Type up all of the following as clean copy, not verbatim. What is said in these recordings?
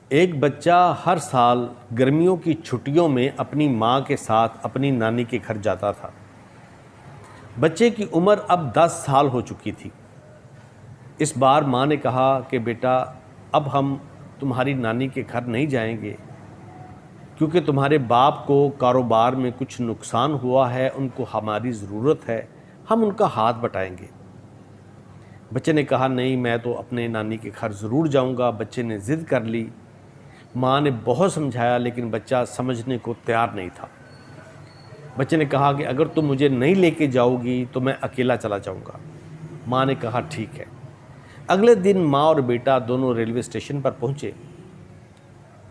ایک بچہ ہر سال گرمیوں کی چھٹیوں میں اپنی ماں کے ساتھ اپنی نانی کے گھر جاتا تھا۔ بچے کی عمر اب 10 سال ہو چکی تھی۔ اس بار ماں نے کہا کہ بیٹا اب ہم تمہاری نانی کے گھر نہیں جائیں گے کیونکہ تمہارے باپ کو کاروبار میں کچھ نقصان ہوا ہے، ان کو ہماری ضرورت ہے، ہم ان کا ہاتھ بٹائیں گے۔ بچے نے کہا نہیں، میں تو اپنے نانی کے گھر ضرور جاؤں گا۔ بچے نے ضد کر لی۔ ماں نے بہت سمجھایا لیکن بچہ سمجھنے کو تیار نہیں تھا۔ بچے نے کہا کہ اگر تم مجھے نہیں لے کے جاؤ گی تو میں اکیلا چلا جاؤں گا۔ ماں نے کہا ٹھیک ہے۔ اگلے دن ماں اور بیٹا دونوں ریلوے اسٹیشن پر پہنچے۔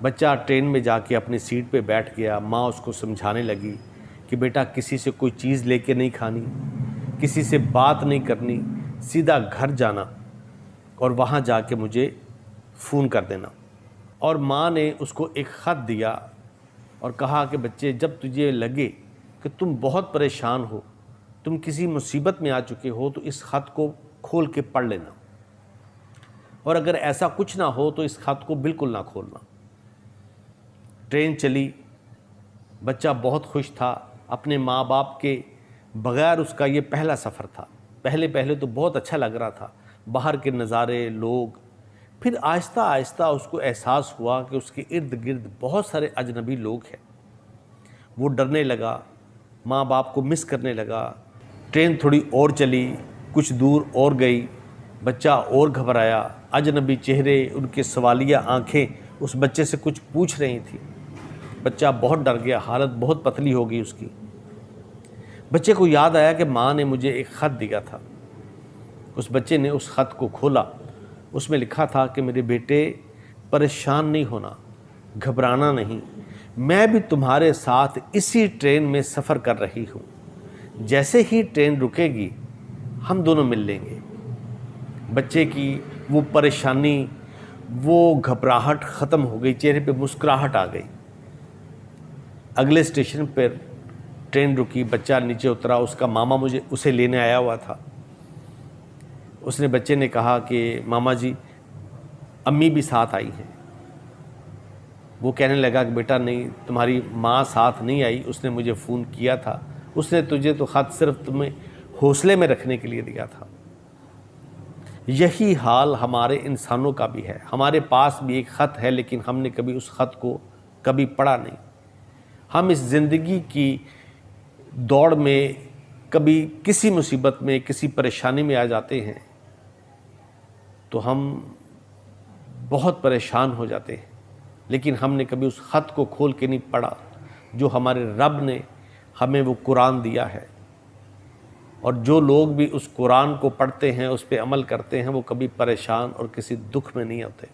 بچہ ٹرین میں جا کے اپنی سیٹ پہ بیٹھ گیا۔ ماں اس کو سمجھانے لگی کہ بیٹا کسی سے کوئی چیز لے کے نہیں کھانی، کسی سے بات نہیں کرنی، سیدھا گھر جانا اور وہاں جا کے مجھے فون کر دینا۔ اور ماں نے اس کو ایک خط دیا اور کہا کہ بچے جب تجھے لگے کہ تم بہت پریشان ہو، تم کسی مصیبت میں آ چکے ہو تو اس خط کو کھول کے پڑھ لینا، اور اگر ایسا کچھ نہ ہو تو اس خط کو بالکل نہ کھولنا۔ ٹرین چلی۔ بچہ بہت خوش تھا۔ اپنے ماں باپ کے بغیر اس کا یہ پہلا سفر تھا۔ پہلے تو بہت اچھا لگ رہا تھا، باہر کے نظارے، لوگ۔ پھر آہستہ آہستہ اس کو احساس ہوا کہ اس کے ارد گرد بہت سارے اجنبی لوگ ہیں۔ وہ ڈرنے لگا، ماں باپ کو مس کرنے لگا۔ ٹرین تھوڑی اور چلی، کچھ دور اور گئی۔ بچہ اور گھبرایا۔ اجنبی چہرے، ان کے سوالیہ آنکھیں اس بچے سے کچھ پوچھ رہی تھیں۔ بچہ بہت ڈر گیا، حالت بہت پتلی ہو گئی اس کی۔ بچے کو یاد آیا کہ ماں نے مجھے ایک خط دیا تھا۔ اس بچے نے اس خط کو کھولا۔ اس میں لکھا تھا کہ میرے بیٹے پریشان نہیں ہونا، گھبرانا نہیں، میں بھی تمہارے ساتھ اسی ٹرین میں سفر کر رہی ہوں، جیسے ہی ٹرین رکے گی ہم دونوں مل لیں گے۔ بچے کی وہ پریشانی، وہ گھبراہٹ ختم ہو گئی، چہرے پہ مسکراہٹ آ گئی۔ اگلے اسٹیشن پر ٹرین رکی، بچہ نیچے اترا۔ اس کا ماما اسے لینے آیا ہوا تھا۔ اس نے بچے نے کہا کہ ماما جی امی بھی ساتھ آئی ہیں۔ وہ کہنے لگا کہ بیٹا نہیں، تمہاری ماں ساتھ نہیں آئی، اس نے مجھے فون کیا تھا، اس نے تجھے تو خط صرف تمہیں حوصلے میں رکھنے کے لیے دیا تھا۔ یہی حال ہمارے انسانوں کا بھی ہے۔ ہمارے پاس بھی ایک خط ہے لیکن ہم نے کبھی اس خط کو کبھی پڑھا نہیں۔ ہم اس زندگی کی دوڑ میں کبھی کسی مصیبت میں، کسی پریشانی میں آ جاتے ہیں تو ہم بہت پریشان ہو جاتے ہیں، لیکن ہم نے کبھی اس خط کو کھول کے نہیں پڑھا جو ہمارے رب نے ہمیں وہ قرآن دیا ہے۔ اور جو لوگ بھی اس قرآن کو پڑھتے ہیں، اس پہ عمل کرتے ہیں، وہ کبھی پریشان اور کسی دکھ میں نہیں ہوتے۔